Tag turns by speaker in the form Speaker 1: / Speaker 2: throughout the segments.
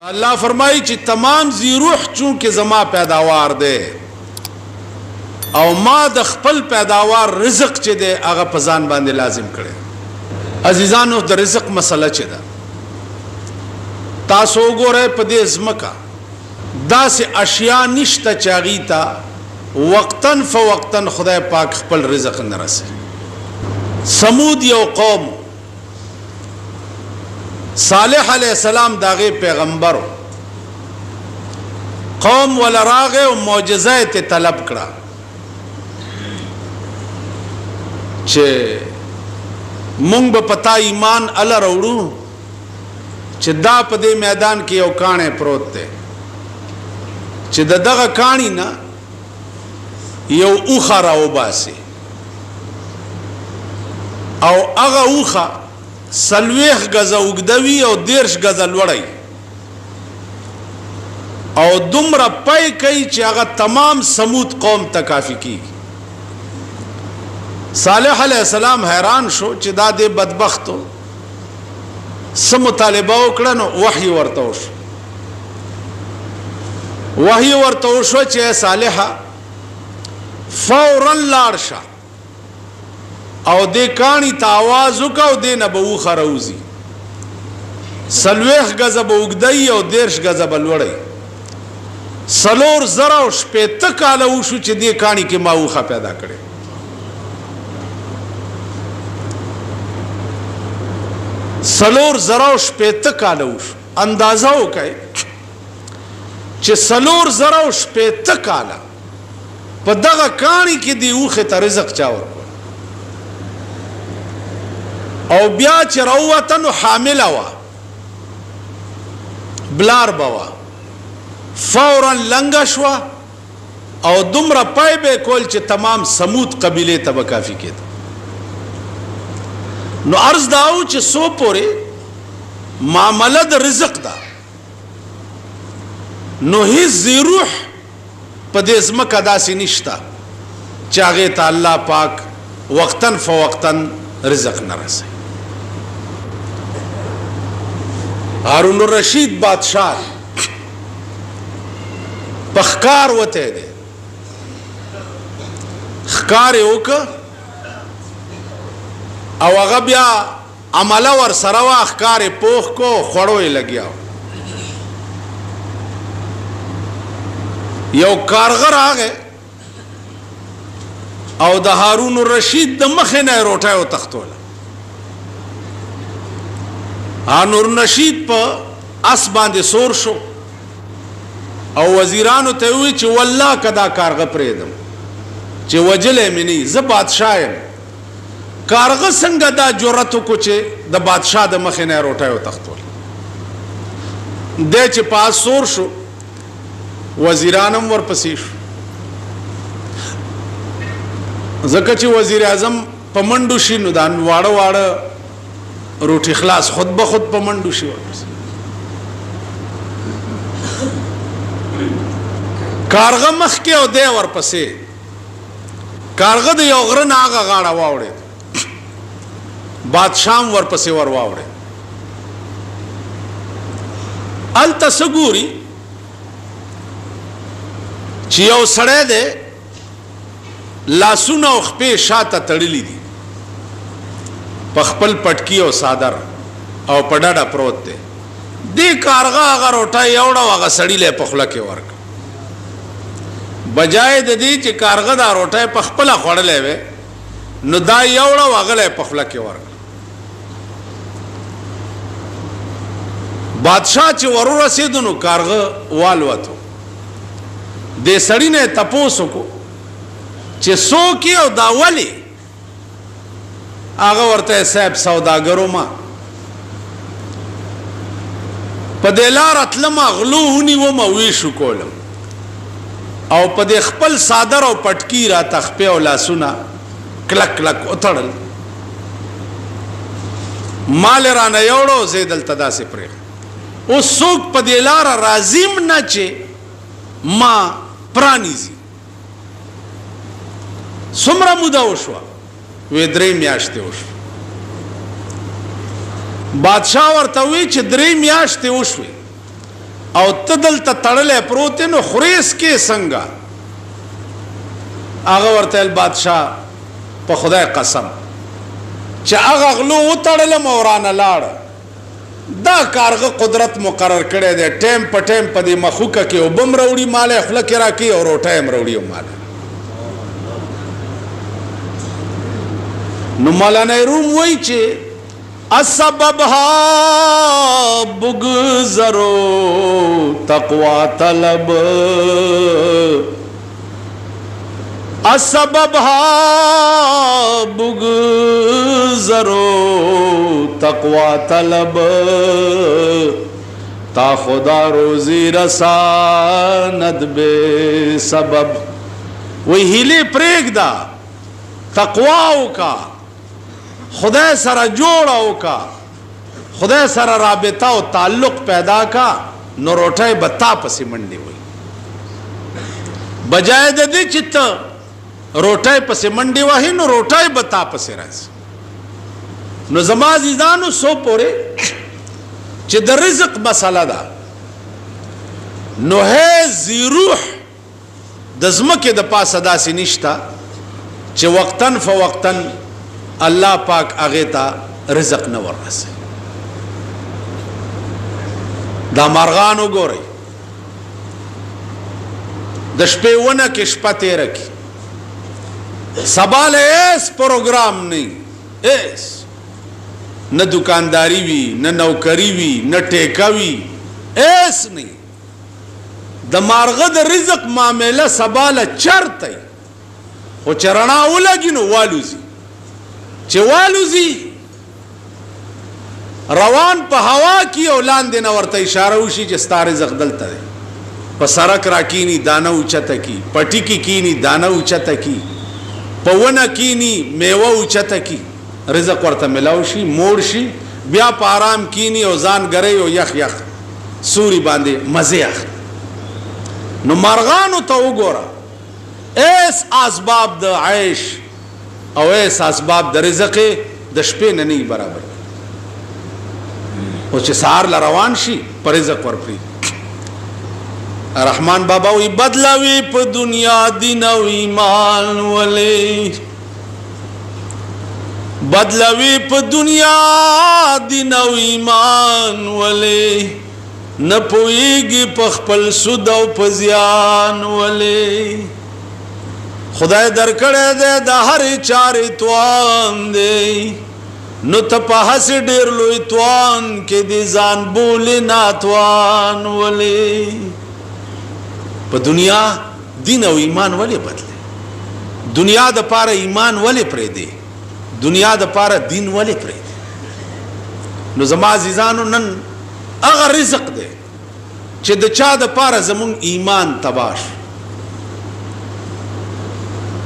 Speaker 1: अल्लाह फरमाई कि तमाम जी रूह चूंकि जमा पैदावार दे और मां द खपल पैदावार रिज़्क चे दे आगा पजान बांधे लाजिम करे। अजीजानो द रिज़्क मसला चे दा तासो गोरे पदे ज़मका दा से अशिया निश्ता चागीता वक्तन फ़वक्तन खुदा पाक खपल रिज़्क न रसे। समूद यो कौम सालेह अलैहिस्सलाम दागे पैगंबर कौम वाला रागे और मौजज़ा ते तलब करा चे मुंग पता ईमान अला रौड़ू चे दा पदे मैदान के यो काने प्रोत थे चे दगा कानी ना यो ऊखा राओ बासे और अगा ऊखा सलवेख गजा उगदवी और देर्श गजा लड़ाई और दुमरा पै कई चागा तमाम समूद कौम तकाफी की। सालेह अलैहिस्सलाम हैरान शो चिदादे बदबख्तो समुतालिबा उकड़न वही वर्तोश चे सालेहा फौरन लाड़शा और दे कानी तावाज का दे नबू खरौजी सलवेख गजब उगदई और देर्श गजब अलवड़ई सलोर जरा पे तक आला उशु चे दे कानी के माऊखा पैदा करे। सलोर जरा पे तक आला उशु अंदाजा हो कहे चे सलोर जरा पे तक आला पदगा कानी के दी ऊखे ता रिज़्क चावर और ब्या चरौतन हामिल आवा ब्लार बवा फौरन लंगशवा और दुमरा पैबे कोल चे तमाम समूद कबीले तब काफी के नो अर्ज दाऊ चे सो पोरे मामलद रिज़्क दा नो ही ज़रूह पदेज़म कदा से निश्ता चागे ता अल्लाह पाक वक्तन फ़वक्तन रिज़्क न रसे। हारून रशीद बादशाह पखकार वते दे खकार ओक अवगब्या अमला वर सरवा खकार पोख को खड़ो लगिया यो कारगर आ गए और द हारून रशीद द मखे न रोटायो तख्तोला हारून रशीद पर अस बांधे सोर शो और वजीरान ते हुई चे वल्लाह कदा कारग प्रेदम चे वजले मिनी ज बादशाह कारग संग दा जुरत को चे द बादशाह द मखे न रोटायो तख्तोला दे चे पास सोर शो वजीरानम वर पसीश जकची वजीर आजम पमंडुशी नुदान वाड़ वाड़ रोटी खलास खुद ब खुद पमंडुशी वापस कारग मख के दे वर पसे कारगद योगरन आगा गाड़ा वावड़े बादशाह वर पसे वर वावड़े अल तसगूरी चियो सड़े दे लासुना उखपे शाता तड़ली दी पखपल पटकी और सादर और पडाडा प्रोत दे दे कारगा अगर उठा एवड़ा वागा सड़ी ले पखला के वर्क बजाय दे दी चे कारगदा रोटा पखपला खोड़ ले वे नुदा एवड़ा वागले पखला के वर्क बादशाह चे वरुरा से दोनों कारग वालवा तो दे सड़ी ने तपोसो को चे सो की और दावली आगा वर्ते साहब सौदागरों मा पदेलार अतलमा गलू हुनी वो मवीशु कोलम और पदे खपल सादर और पटकी रा तखपे और लासुना क्लक क्लक उतड़ल माल राना योड़ो जेदल तदा से प्रे उस सोक पदेलार राजिम न चे मां प्राणीजी सुमरा मुदा उशवा वे द्रे म्याश्ते उशवा बादशाह वर तवी चे द्रे म्याश्ते उशवी او ته دلته تړلی پروت نو خریس کې څنګه؟ هغه ورته ویل بادشاه په خدای قسم چې هغه غلو وتړلم او رانه لاړه، دا کارغه قدرت مقرر کړی دی، ټیم په ټیم په دې مخوکه کې اوبه م راوړي ماله خوله کې راکوي او روټۍ م راوړي ماله. نو مولانا روم وایي چې السبب ها بگذرو تقوا طلب، السبب ها بگذرو تقوا طلب، تا خدا روزی رساند بے سبب. وی ہیلے پریگ دا تقواو کا خدای سره جوړاو کا، خدای سره رابطه او تعلق پیدا کا، نو روټۍ به تا پسې منډې وي. بجای د دې چې ته روټۍ پسې منډې وهې نو روټۍ به تا پسې راځي. نو زما عزیزانو سو پورې چې د رزق مسله ده، نو هیڅ روح د ځمکې د پاسه داسې نشته چې وقتاً فوقتاً الله پاک هغه ته رزق نه ورسوي. دا مارغان وګورئ، د شپې ونه کې شپه تېره کړي، سبا له هېڅ پروګرام نه هېڅ، نه دکانداري وي، نه نوکري وي، نه ټیکه وي، هېڅ نه. د مارغه د رزق معامله سبا له چرته وي، خو چې رڼا ولګي نو والوځي، چې والوځي روان په هوا کې او لاندې نه ورته اشاره وشي چې ستا رزق دلته دی. په سړک راکینی دانه اوچته کی، پټي کې کینی دانه اوچته کی، په ونه کینی میوه اوچته کی، رزق ورته ملاو شي، موړ شي، بیا په آرام کینی او ځان ګرئ او یخ یخ سوري باندې مزې اخلي. نو مارغانو ته وګوره، ایس اسباب د عیش او ایس اسباب د رزق د شپې نه نه برابر، او چې سهار له روان شي په رزق ورپري. رحمان بابا وی بدلاوی په دنیا دین او ایمان ولې، بدلاوی په دنیا دین او ایمان ولې، نه پوهیږي په خپل سود او په زیان ولې. خدای درکړی دی د هرې چارې توان دی، نو ته په هسې ډېر لوی توان کې دې ځان بولې ناتوان ولې. په دنیا دین او ایمان ولې بدلې؟ دنیا د پاره ایمان ولې پرېږدې؟ دنیا د پاره دین ولې پرېږدې؟ نو زما عزیزانو نن هغه رزق دی چې د چا د پاره زمونږ ایمان تباه شو،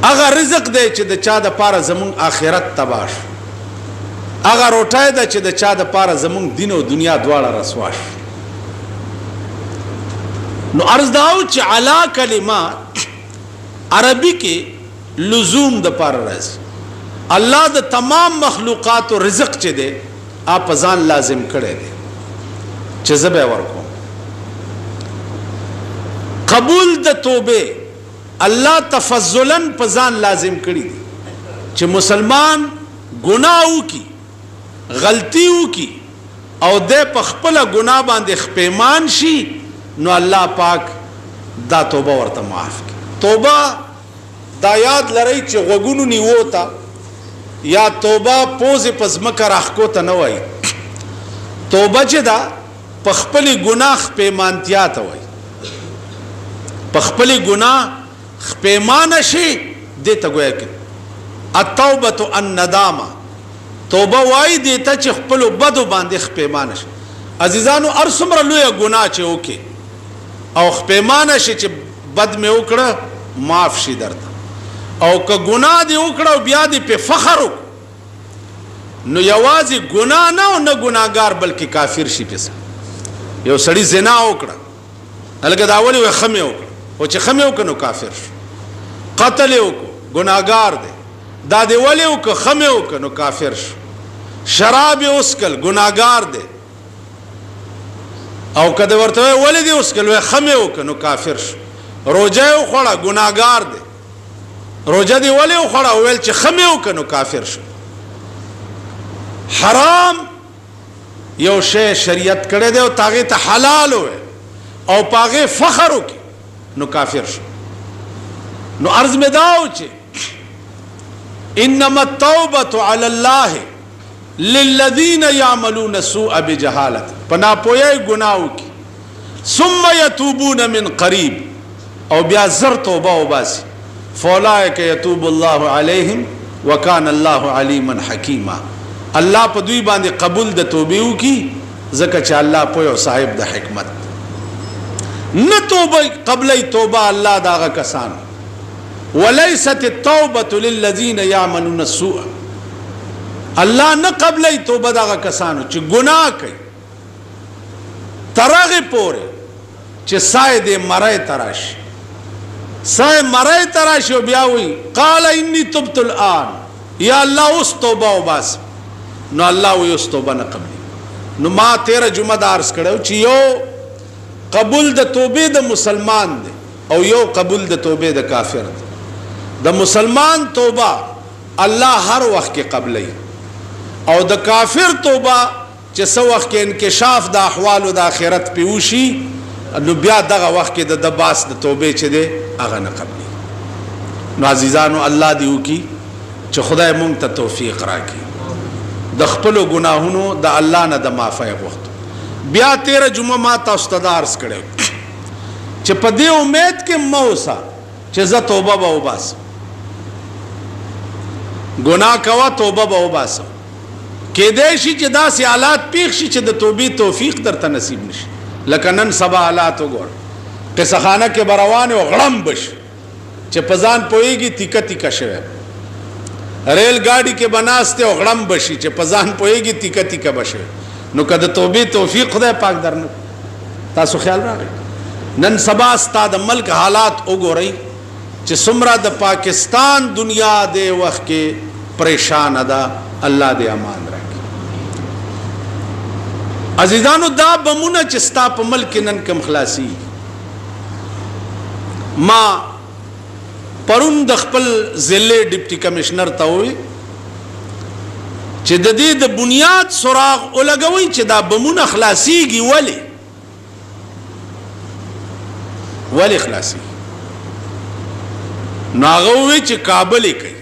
Speaker 1: هغه رزق دی چې د چا د پاره زمونږ آخرت تباه شو، هغه روټۍ ده چې د چا د پاره زمونږ دین او دنیا دواړه رسوا شو. نو عرض داو چې علا کلمه عربي کې لزوم د پاره راځي. الله د تمام مخلوقاتو رزق چې دی آپ ځان لازم کړی دی چې زه به ورکوم. قبول د توبه الله تفضلا په ځان لازم کړی دی چې مسلمان ګناه وکي، غلطي وکي او د په خپل ګناه باندې خپېمان شي، نو الله پاک دا توبه ورته معاف کړي. توبه دا یاد لرئ چې غوږونو نیوو ته یا توبه پوزې په ځمکه راښکو ته نه وایي. توبه چې ده په خپلې ګناه خپېمانتیا ته وایي. په خپلې ګناه خپېمانه شي دې ته ګویا کړي التوبة الندامه. توبه وایي دې ته چې خپلو بدو باندې خپېمانه شي. عزیزانو هر څومره لویه ګناه چې وکړي او خپېمانه شي چې بد مې وکړه معاف شي درته، او که ګناه دې وکړه او بیا دې پې فخر وکړو نو یوازې ګناه نه او نه ګناهګار بلکې کافر شي. پې یو سړي زنا وکړه، هلکه دا ولې وایي ښه مې وکړه، او چې ښه مې وکړه نو کافر شو. قتل یې وکړو ګناهګار دی، دا دې ولې وکړه ښه مې وکړه نو کافر شو. شراب یې وڅښل ګناهګار دی، او کده ورته ولې دی اوس کله خمه وکنو کافر شو. روزه یو خوړه ګناګار دی، روزه دی ولې خوړه ویل چې خمه وکنو کافر شو. حرام یو شی شریعت کړی دی او تاغه ته حلال وي او پاغه فخر وکي نو کافر شو. نو عرض میں داو چې انما التوبه علی الله للذین یعملون السوء بجهاله، پنا پوی گناو کی ثم یتوبون من قریب او بیا زر توبه وباسي فاولئک یتوب الله علیهم وکان الله علیما حکیما. الله په دوی باندې قبول د توبې وکي ځکه چې الله پوی او صاحب د حکمت. نه توبه قبل توبه الله داغه کسان وليست التوبه للذین یعملون السوء، الله نه قبل توبه داغه کسانو چې ګناه کوي ترغه پوره چې سای دې مړای تراش سای مړای تراش او بیا وی قال انی تبت الان یا الله اوس توبه وباس. نو الله وی اوس توبه نه قبل. نو ما 13 جمعه دارس کړو چې یو قبول د توبه د مسلمان دی او یو قبول د توبه د کافر دی. د مسلمان توبه الله هر وخت کې قبلای او د کافر توبه چې څو وخت کې انکشاف د احوال د آخرت پیوشي نو بیا دغه وخت کې د باس د توبه چې دی هغه نه قبلي. نو عزیزانو الله دی وکي چې خدای مونږ ته توفیق راکړي د خپل ګناهونو د الله نه د معافی وخت. بیا 13 جمعه ما تاسو ته درس کړو چې په دې امید کې موسا چې زه توبه به وباسم، ګناه کوا توبه به وباسم. کېدای شي چې داسې حالات پیښ شي چې د توبې توفیق درته نصیب نشي. لکه نن سبا حالات وګور قصه خانه کې بروان او غړم بش چې پزان پويږي تیکه تیکه شوی، ریل گاڑی کې بناسته او غړم بشي چې پزان پويږي تیکه تیکه بشي. نو کده توبې توفیق خدای پاک درنه. تاسو خیال راغی نن سبا ستاد ملک حالات وګورئ چې څومره د پاکستان دنیا د وخت کې پریشان ده. الله دې امان راکړي. عزیزانو دا بمونه چې ستا په ملک نن کم خلاصي. ما پرون د خپل ضلع ډیپټي کمشنر ته وی چې د دې د بنیاد سراغ ولګوي چې دا بمونه خلاصيږي ولی خلاصي. نو هغه وی چې کابل یې کوي.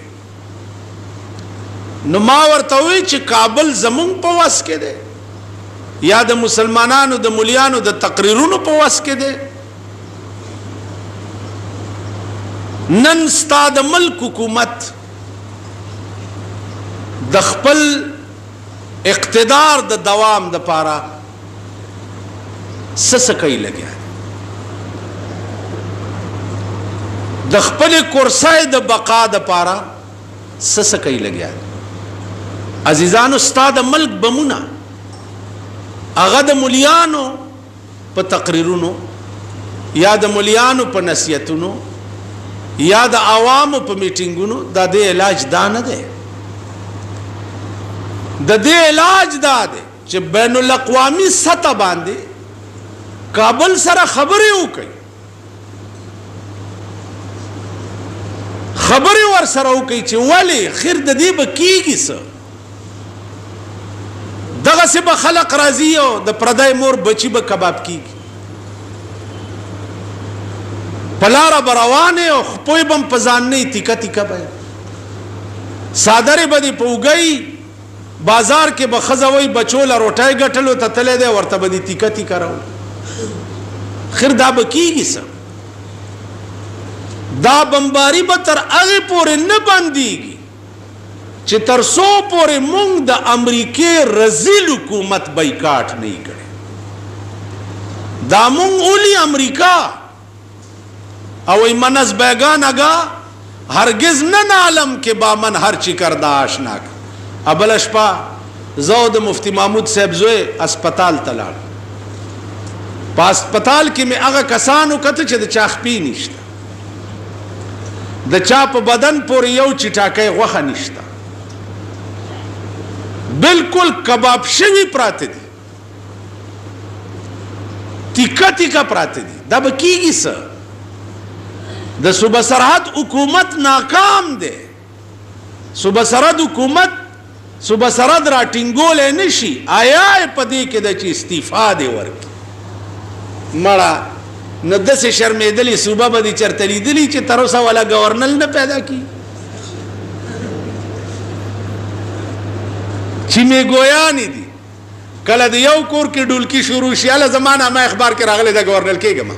Speaker 1: نو ما ورته وی چې کابل زمون په واس کې دی یا د مسلمانانو د مليانو د تقریرونو په واس کې دی. نن ستا د ملک حکومت د خپل اقتدار د دوام د پاره سسکای لګیا، د خپل کرسای د بقا د پاره سسکای لګیا. عزیزانو ستا د ملک بمونه هغه د مليانو په تقریرونو یا د مليانو په نصیحتونو یا د عوامو په میټینګونو دا د علاج دا نه دی. د دې علاج دا دی چې بین الاقوامی سطح باندې کابل سره خبرې وکړي، خبرې ور سره وکړي چې ولی خیر د دې به کیږي څه. دغه څه به خلق راضي او د پردای مور بچي به کباب کیږي. پلاره بروانه او خپوی بم پزان نه تیکه تیکه به صادره بدی پوګي بازار کې به خزوي بچول روټای غټلو ته تله دی ورته بدی تیکه تیکه راو. خیر دا به کیږي څه. دا بمباری به تر هغه پورې نه باندېږي چې تر څو پورې مونږ د امریکای رزیل حکومت بایکاټ نه کړي. دا مونږ اولی امریکا او ایمنس بیگان اگا هرگز نه عالم کې با من هر چی کردا آشنا. ابل شپه زو د مفتی محمود صاحب زوی اسپیټال تلاړ. په اسپیټال کې مې هغه کسانو کته چې د چاخپی نشته، د چا په بدن پورې یو چټاکې غوخه نشته، بالکل کباب شوی پراته دي. تیکه تیکه پراته دي. دا به کیږي څه؟ د صوبه سرحد حکومت ناکام دی. صوبه سرحد حکومت صوبه سرحد را ټینګولی نشي. آیا په دې کې د چې استعفا دی ورکړي مړه نو داسې شرمېدلې صوبه به دې چېرته لیدلي چې تر اوسه والا ګورنل نه پیدا کړي چې میګویانې دي. کله د یو کور کې ډولکي شروع شي هله زما نامه اخبار کې راغلی د ګورنل کېږم.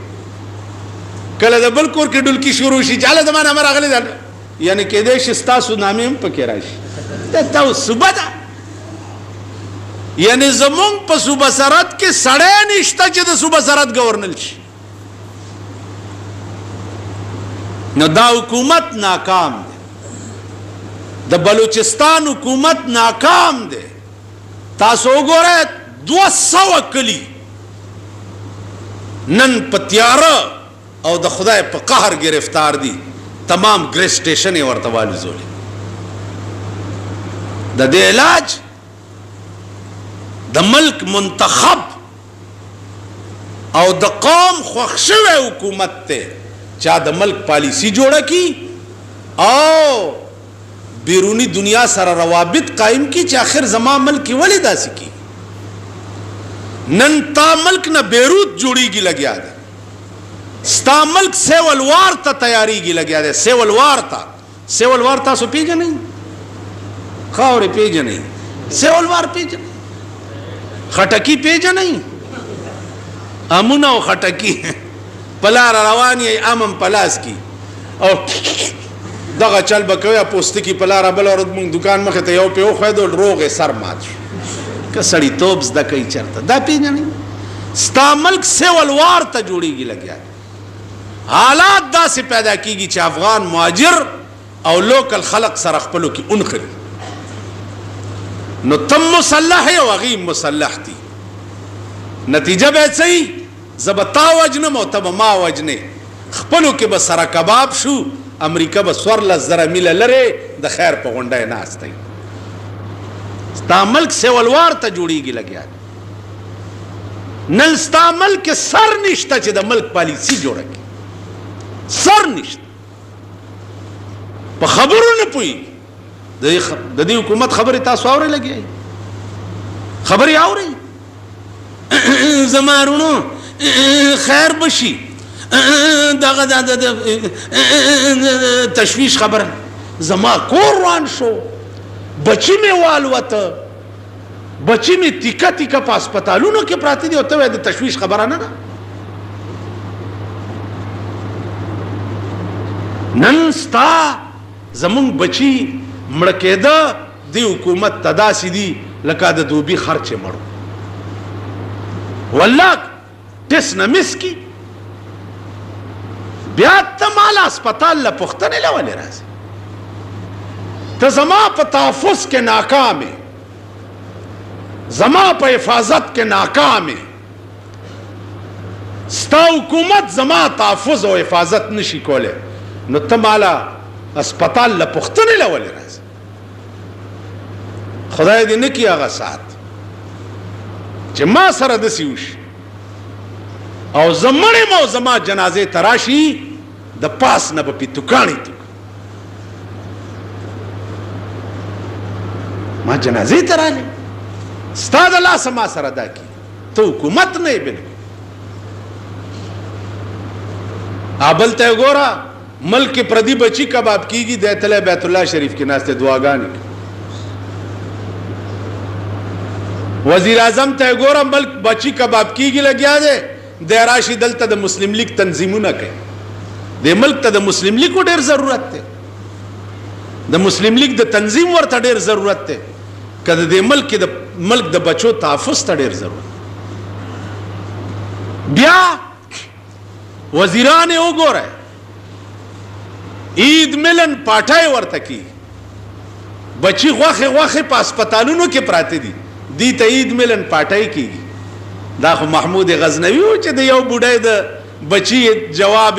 Speaker 1: کله د بل کور کې ډولکي شروع شي چې هله زما نامه راغلی ده یعنې کېدی شي ستاسو نامې هم پکې راشي. دا صوبه ده. یعنی زمونږ په صوبه سرحد کې سړی نشته چې د صوبه سرحد گورنر شي. نو دا حکومت ناکام دی. د بلوچستان حکومت ناکام دی. تاسو وګورئ 200 کلی نن په تیاره او د خدای په قهر گرفتار دي. تمام ګریس سټیشن یې ورته والوزولي. د دې علاج د ملک منتخب او د قوم خوښ شوی حکومت ته چا د ملک پالیسی جوړه کی او بیرونی دنیا سره روابط قائم کی چې آخر زما ملک ولې داسې کی. نن تا ملک نه بیروت جوړیږي لګیا ده. ستا ملک سیول وار ته تیاریږي لګیا ده. سیول وار تاسو پیژنئ؟ خاورې پیژنئ؟ سیول وار پیژنئ؟ خټکی پیژنئ؟ امونه او خټکی په لاره روان یې امم په لاس کې او دغه چل به کوي پوستکي په لاره بله ورځ مونږ دکان مخې ته یو پې وښویدو روغ یې سر مات شو. که سړیتوب زده کوي چېرته دا پیژنئ؟ ستا ملک سیول وار ته جوړیږي لګیا. حالات داسې پیدا کیږي چې افغان مهاجر او لوکل خلق سره خپلو کې اونخلي. نو تم مسلح او هغوی مسلح دي. نتیجه به څه وي؟ زه به تا وجنم او ته به ما وجنې. خپلو کې به سره کباب شو. امریکا به 14,000 میله لرې د خیر په غونډه یې ناست دی. ستا ملک سیولوار ته جوړیږي لګیا. نن ستا ملک سر نشته چې د ملک پالیسی جوړه کړي. سر نشته. په خبرو نه پوهېږي. د دې حکومت خبرې تاسو اورئ لګیا؟ خبرې اورئ؟ زما رونو خیر بشي دغه تشویش خبره. زما کور روان شو. بچی مې والوته. بچی مې تیکه تیکه په هسپتالونو کې پراته دي او ته وایې د تشویش خبره نه ده. نن ستا زمونږ بچي مړه کېده دې حکومت ته داسې دي لکه د دوبي خر چې مړ والله ټس نه مس کی. بیا ته مال هسپتال له پوښتنې له ولې راځې؟ ته زما په تحفظ کې ناکامې. زما په حفاظت کې ناکامې. ستا حکومت زما تحفظ او حفاظت نشي کولی. نو ته مالا هسپتال له پوښتنې له ولې راځې؟ خدای دې نه کړي هغه ساعت چې ما سره داسې وشي او زه مړ یم او زما جنازې ته راشي د پاس نه به پې توکاڼې توک. ما جنازې ته راغلې ستا د لاسه ما سره دا کړي. ته حکومت نه یې بلکل. بل ته یې ګوره ملک کې پردي بچي کباب کېږي دی تلی بیت الله شریف کې ناست دی دعاګانې کوي. وزیر اعظم ته یې ګوره ملک بچي کباب کېږي لګیا دی دی راشي دلته د مسلم لیگ تنظیمونه کوي. د ملک ته د مسلم لیگ ډېر ضرورت دی. د مسلم لیگ د تنظیم ورته ډېر ضرورت دی. که د ملک د بچو تحفظ ته ډېر ضرورت. بیا وزیران یې وګورئ عید ملن پاټای ورته کېږي. بچي غوښې په هسپتالونو کې پراته دي. دی ته عید ملن پاټای کېږي. دا خو محمود غزنوي و چې د یو بوډۍ د بچي جواب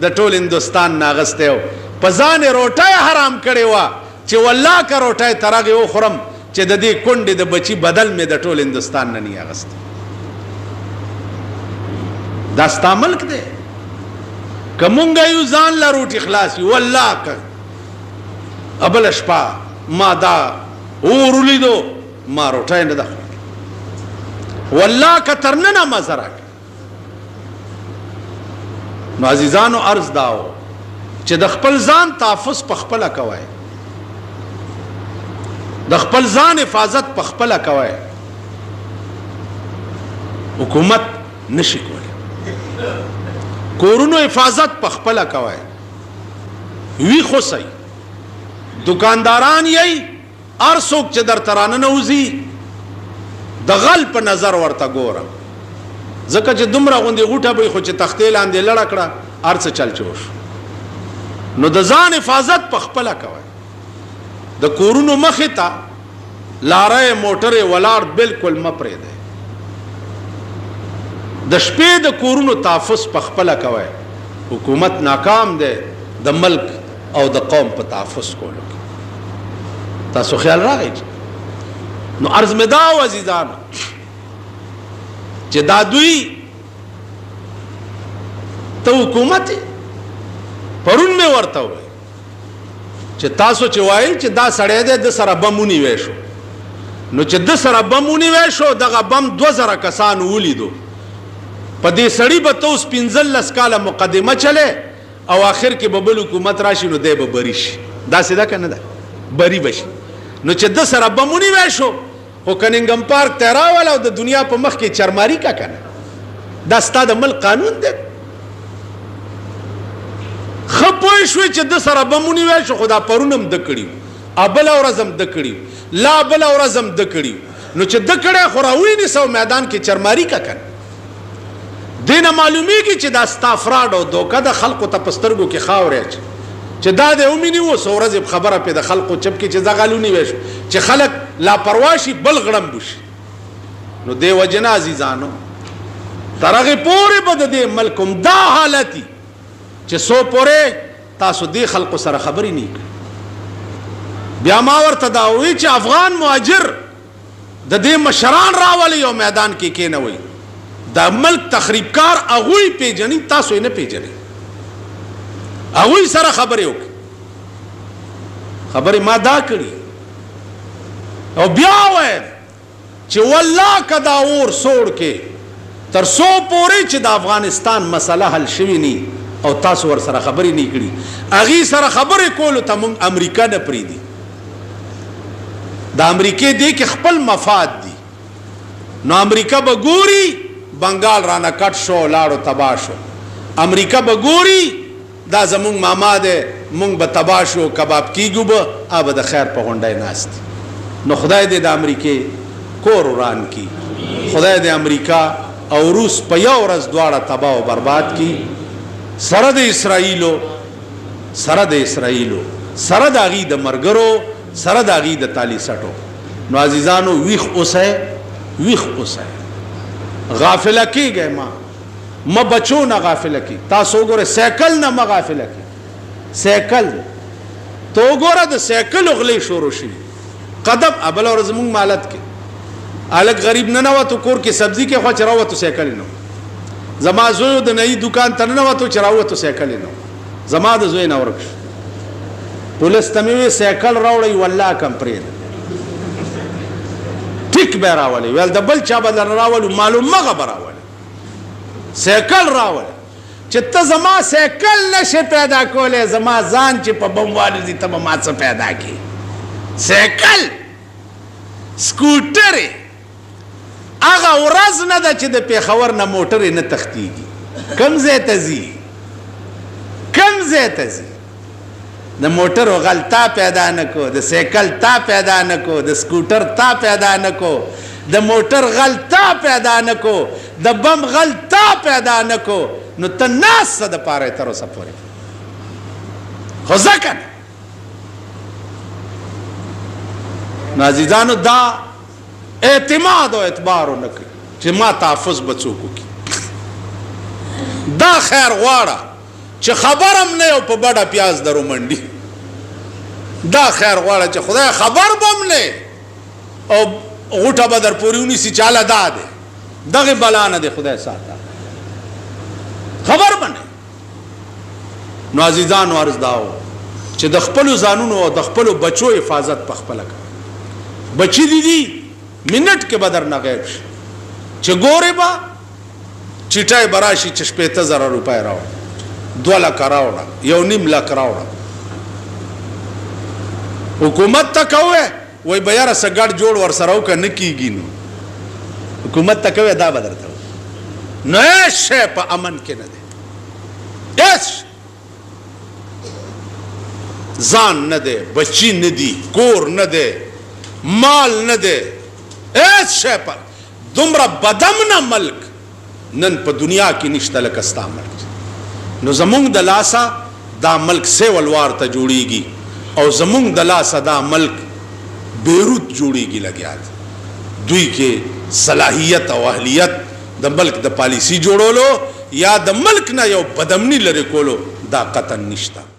Speaker 1: د ټول هندوستان نه اغستی و. په ځان یې روټۍ حرام کړې وه چې والله که روټۍ ترغې وخورم چې د دې کونډې د بچي بدل مې د ټول هندوستان نه نی اغستی. دا ستا ملک دی که مونږ یو ځان له روټي خلاص یو والله که بله شپه ما دا اور ولیدو ما روټۍ نه ده والله که تر ننه مزه راکړه. نو عزیزانو عرض داو چې د خپل ځان تحفظ په خپله کوئ، د خپل ځان حفاظت په خپله کوئ. حکومت نشي کولی. کورونو حفاظت په خپله کوئ. وی خوسئ دکانداران یی هر څوک چې در ترانه نوځي د غل په نظر ورته ګوره، ځکه چې دومره غوندې غوټه به خو چې تختې لاندې لړه کړه هر څه چل چوش. نو د ځان حفاظت په خپله کوئ. د کورونو مخې ته لاره موټرې ولاړ بالکل مه پرېږدئ. د شپې د کورونو تحفظ په خپله کوئ. حکومت ناکام دی د ملک او د قوم په تحفظ کولو کې. تاسو خیال راغی؟ نو عرض مې دا و عزیزانو چې دا دوی ته حکومت پرون مې ورته وویل چې تاسو چې وایي چې دا سړی دی د سره بم ونیوی شو، نو چې د سره بم ونیوی شو دغه بم 2000 کسان ولیدو، په دې سړي به ته اوس 15 کاله مقدمه چلې او آخر کې به بل حکومت راشي نو دی به بری شي. داسې ده که نه ده؟ بری به شي. نو چې د سره بم ونیوی شو خو کنینګم پارک ته راول او د دنیا په مخ کې چرماري کا کنه، دا ستا د ملک قانون دی. ښه پوه شوې چې د سره بم ونیوی شو خو دا پرون هم ده کړي وو، بله ورځ هم ده کړي وو، لا بله ورځ هم ده کړي وو. نو چې ده کړی خو راونیسه میدان کې چرماري کا کنه. دې نه معلومیږي چې دا ستا فراډ او دوکه د خلقو ته په سترګو کې خاورې اچي چې دا دې ومینیو څو ورځې خبره پې د خلقو چپ کې چې دغه ونیوی شو چې خلک لاپروا شي بل غړمبو شي. نو دې وجې نه عزیزانو تر هغې پورې به د دې ملک هم دا حالت وي چې څو پورې تاسو دې خلقو سره خبرې نه کړي. بیا ما ورته دا ووایي چې افغان مهاجر د دې مشران راولئ او میدان کې کېنوئ. دا ملک تخریبکار هغوی پیژني، تاسو یې نه پیژنئ. هغوی سره خبرې وکړي. خبرې ما دا کړي او بیا وایم چې والله که دا اور سوړ کې تر څو پورې چې د افغانستان مسله حل شوي نی او تاسو ور سره خبرې نه کړي، هغې سره خبرې کولو ته موږ امریکا نه پرېږدي. د امریکې دې کې خپل مفاد دي. نو امریکا به ګوري بنګال رانه کټ شو لاړو تباه شو، امریکا به ګوري دا زمونږ ماما دی مونږ به تباه شو کباب کیږو به به د خیر په غونډی ناست. نو خدای دې د امریکې کور وران کی، خدای دې امریکا او روس په یو ورځ دواړه تباه و برباد کی، سره د اسرائیلو سره د هغې د ملګرو سره د هغې د تالي سټو. نو عزیزانو ویښ اوسئ، غافله کیږئ ما بچو نه غافله کی. تاسو وګوره سایکل نه ما غافله کی. سایکل تو وګوره د سایکل غلې شروع شي قدم بله ورځ زموږ مالت کې هلک غریب ننوتو کور کې سبزي کې خوا چې راوتو سایکل یې نه و. زما زوی د نهي دوکان ته ننوتو چې راوتو سایکل یې نه و. زما د زوی نه ورک شو. پولیس ته مې وویل سایکل راوړئ والله کم پرېږده ټیک به یې راولئ. ویل د بل چا به در راولو معلوم مغه به راولئ سایکل راول چې ته زما سایکل نشې پیدا کولی، زما ځان چې په بم والوځي ته به ما څه پیدا کړي. سایکل سکوټرې هغه ورځ نه ده چې د پېښور نه موټرې نه تښتېږي. کوم ځای ته ځي د موټرو غل تا پیدا نه کو، د سایکل تا پیدا نه کو، د سکوټر تا پیدا نه کو، د موټر غل تا پیدا نه کو، د بم غل تا پیدا نه کو. نو ته ناسته د پاره تر اوسه پورې خو ځکه نه. نو عزیزانو دا اعتماد او اعتبار ونه کړي چې ما تحفظ به څوک وکړي. دا خیر غواړه چې خبر هم نه یو په بډه پیاز درو منډي. دا خیر غواړه چې خدای خبر به هم نه او غوټه به در پورې ونیسي چې هله دا دی دغې بلا نه دی خدای ساته. نو عزیزان ورز داو چې د خپل ځانونو او د خپل بچو حفاظت په خپل کړه. بچی دي منټ کې بدر نه غیر چې ګوره با چټای براشي چې 50,000 روپۍ راوړ 2 لک راوړ 1.5 لک راوړ حکومت ته کوه وای بیا را سګړ جوړ ور سره وک نه کیږي نو حکومت ته کوه دا بدرته نه شي په امن کې نه ده اس ځان نه ده بچی نه دي کور نه ده مال نه ده اس شي په دومره بدمنه ملک نن په دنیا کې نشته لکه ستا ملک. نو زمونږ د لاسه دا ملک سیولوار ته جوړیږي او زمونږ د لاسه دا ملک بیروت جوړیږي لګیا دوی کې صلاحیت او اهلیت د ملک د پالیسی جوړولو یا د ملک نه یو بدمنی لري کولو دا قطن نشته.